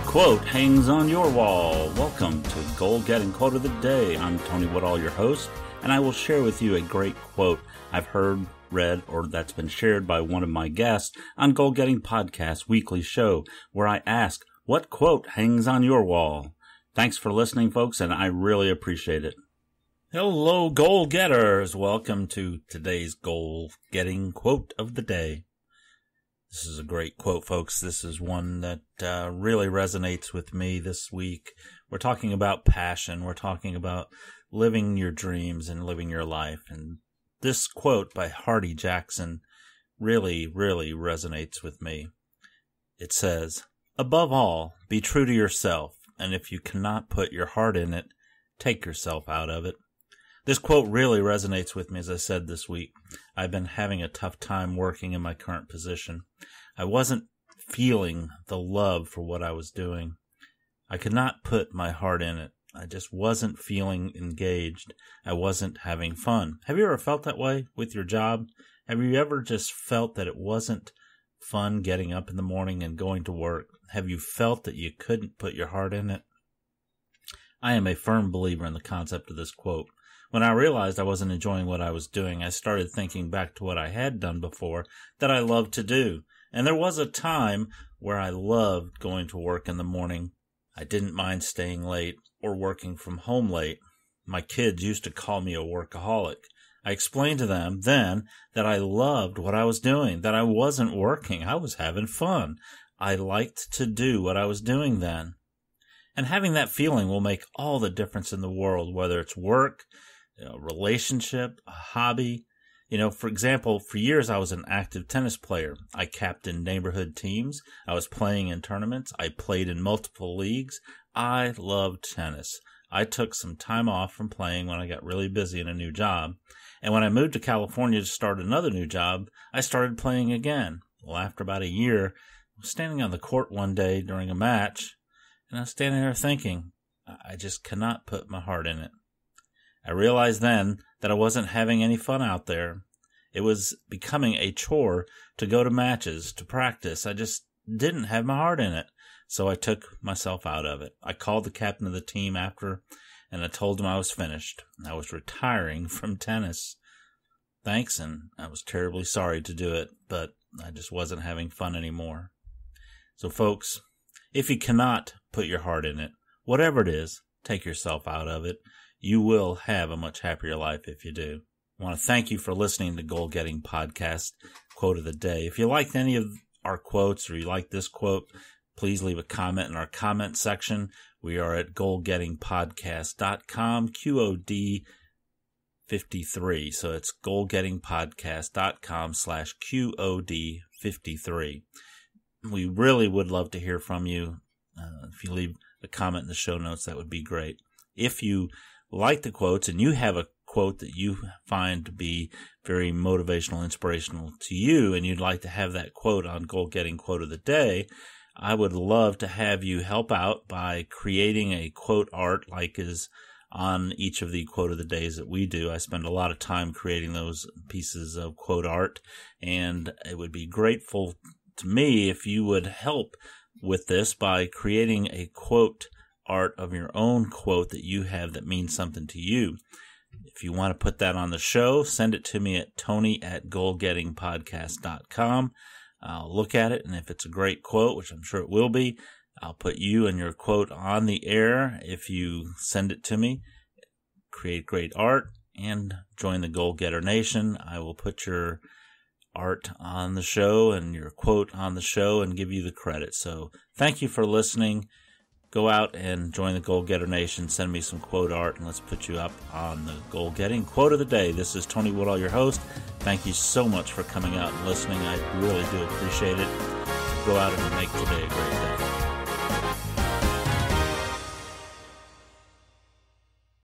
quote hangs on your wall? Welcome to Goal Getting Quote of the Day. I'm Tony Woodall, your host, and I will share with you a great quote I've heard, read, or that's been shared by one of my guests on Goal Getting Podcast weekly show, where I ask, what quote hangs on your wall? Thanks for listening, folks, and I really appreciate it. Hello, goal getters. Welcome to today's Goal Getting Quote of the Day. This is a great quote, folks. This is one that really resonates with me this week. We're talking about passion. We're talking about living your dreams and living your life. And this quote by Hardy Jackson really, really resonates with me. It says, "Above all, be true to yourself, and if you cannot put your heart in it, take yourself out of it." This quote really resonates with me, as I said this week. I've been having a tough time working in my current position. I wasn't feeling the love for what I was doing. I could not put my heart in it. I just wasn't feeling engaged. I wasn't having fun. Have you ever felt that way with your job? Have you ever just felt that it wasn't fun getting up in the morning and going to work? Have you felt that you couldn't put your heart in it? I am a firm believer in the concept of this quote. When I realized I wasn't enjoying what I was doing, I started thinking back to what I had done before that I loved to do. And there was a time where I loved going to work in the morning. I didn't mind staying late or working from home late. My kids used to call me a workaholic. I explained to them then that I loved what I was doing, that I wasn't working. I was having fun. I liked to do what I was doing then. And having that feeling will make all the difference in the world, whether it's work, relationship, a hobby. For example, for years I was an active tennis player. I captained neighborhood teams. I was playing in tournaments. I played in multiple leagues. I loved tennis. I took some time off from playing when I got really busy in a new job. And when I moved to California to start another new job, I started playing again. Well, after about a year, I was standing on the court one day during a match, and I was standing there thinking, I just cannot put my heart in it. I realized then that I wasn't having any fun out there. It was becoming a chore to go to matches, to practice. I just didn't have my heart in it. So I took myself out of it. I called the captain of the team after, and I told him I was finished. I was retiring from tennis. Thanks, and I was terribly sorry to do it, but I just wasn't having fun anymore. So folks, if you cannot put your heart in it, whatever it is, take yourself out of it. You will have a much happier life if you do. I want to thank you for listening to Goal Getting Podcast Quote of the Day. If you liked any of our quotes or you like this quote, please leave a comment in our comment section. We are at goalgettingpodcast.com, QOD-053. So it's goalgettingpodcast.com/QOD-053. We really would love to hear from you. If you leave a comment in the show notes, that would be great. If you like the quotes and you have a quote that you find to be very motivational, inspirational to you, and you'd like to have that quote on Goal Getting Quote of the Day, I would love to have you help out by creating a quote art like is on each of the quote of the days that we do. I spend a lot of time creating those pieces of quote art, and it would be grateful to me if you would help with this by creating a quote art of your own quote that you have that means something to you. If you want to put that on the show, send it to me at tony@goalgettingpodcast.com. I'll look at it, and if it's a great quote, which I'm sure it will be, I'll put you and your quote on the air if you send it to me. Create great art and join the Goal Getter Nation. I will put your art on the show and your quote on the show and give you the credit. So thank you for listening. Go out and join the Goal Getter Nation. Send me some quote art, and let's put you up on the Goal Getting Quote of the Day. This is Tony Woodall, your host. Thank you so much for coming out and listening. I really do appreciate it. Go out and make today a great day.